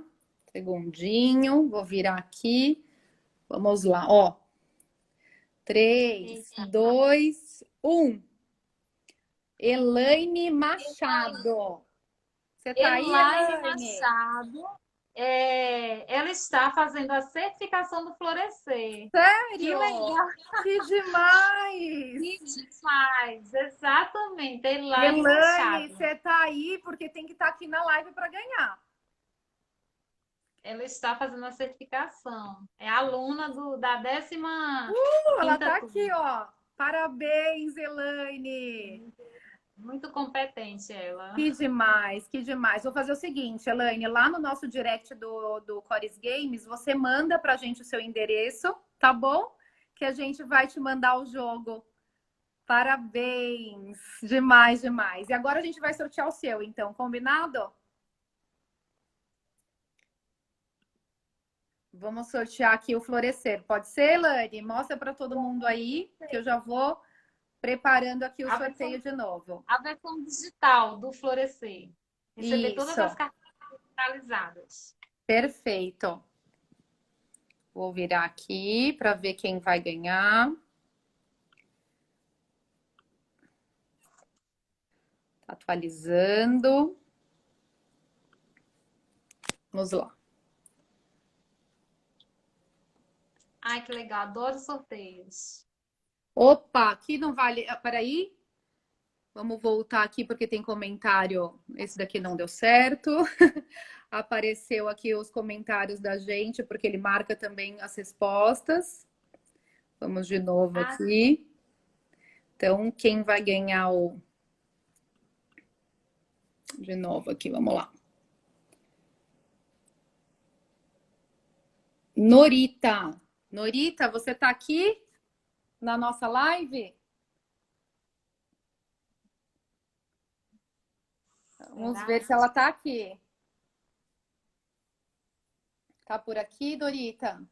Segundinho, vou virar aqui. Vamos lá, ó. 3, 2, 1. Elaine Machado. Você tá aí, Elaine Elaine? Machado. Ela está fazendo a certificação do Florescer. Sério? Que legal! Que demais! Que demais! Exatamente, Elaine Machado. Você tá aí porque tem que estar aqui na live para ganhar. Ela está fazendo a certificação. É aluna da 10ª. Ela tá aqui, ó. Parabéns, Elaine! Muito competente ela. Que demais, que demais. Vou fazer o seguinte, Elaine, lá no nosso direct do Cores Games, você manda pra gente o seu endereço, tá bom? Que a gente vai te mandar o jogo. Parabéns! Demais, demais. E agora a gente vai sortear o seu, então, combinado? Vamos sortear aqui o Florescer. Pode ser, Elaine? Mostra para todo mundo aí, que eu já vou preparando aqui o sorteio de novo. A versão digital do Florescer. Receber todas Isso. as cartas digitalizadas. Perfeito. Vou virar aqui para ver quem vai ganhar. Tá atualizando. Vamos lá. Ai, que legal. Adoro sorteios. Opa, aqui não vale. Peraí. Vamos voltar aqui porque tem comentário. Esse daqui não deu certo. Apareceu aqui os comentários da gente, porque ele marca também as respostas. Vamos de novo aqui. Então, quem vai ganhar o... De novo aqui, vamos lá. Norita. Norita, você tá aqui na nossa live? Vamos ver se ela tá aqui. Tá por aqui, Dorita?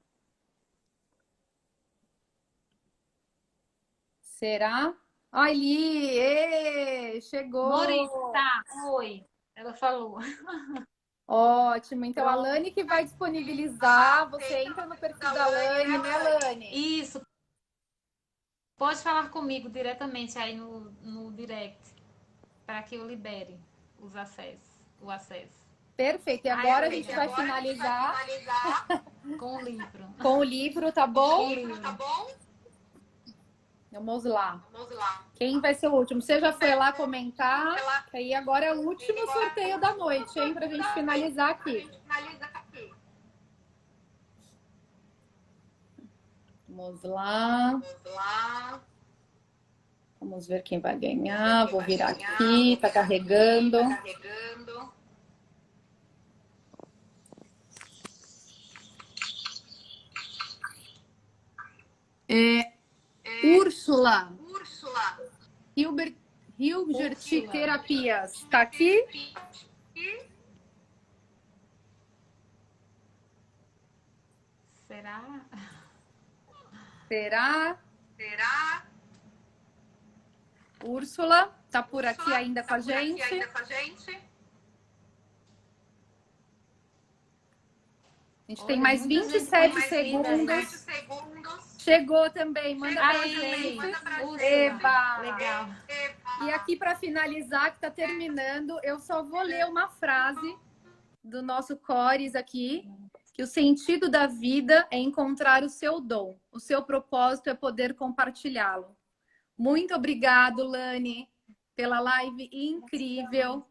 Será? Ai, Li, chegou! Norita, oi. Ela falou. Ótimo. Então, a Lani que vai disponibilizar. Você entra no perfil da Lani, né, Lani? Isso. Pode falar comigo diretamente aí no direct, para que eu libere o acesso. Perfeito. E agora a gente vai finalizar com o livro. Com o livro, tá bom? Com o livro. Vamos lá. Quem vai ser o último? Você já foi lá comentar. E agora é o último sorteio da noite, hein? Pra gente finalizar aqui. Vamos lá. Vamos ver quem vai ganhar. Vou virar aqui. Tá carregando. Úrsula. Hilbert Terapias. Tá aqui? Será? Úrsula, tá por aqui ainda com a gente? A gente tem mais 27 segundos. Chegou também, manda pra gente. Eba! Legal. E aqui, para finalizar, que está terminando, eu só vou ler uma frase do nosso Cores aqui, que o sentido da vida é encontrar o seu dom. O seu propósito é poder compartilhá-lo. Muito obrigado, Lani, pela live incrível.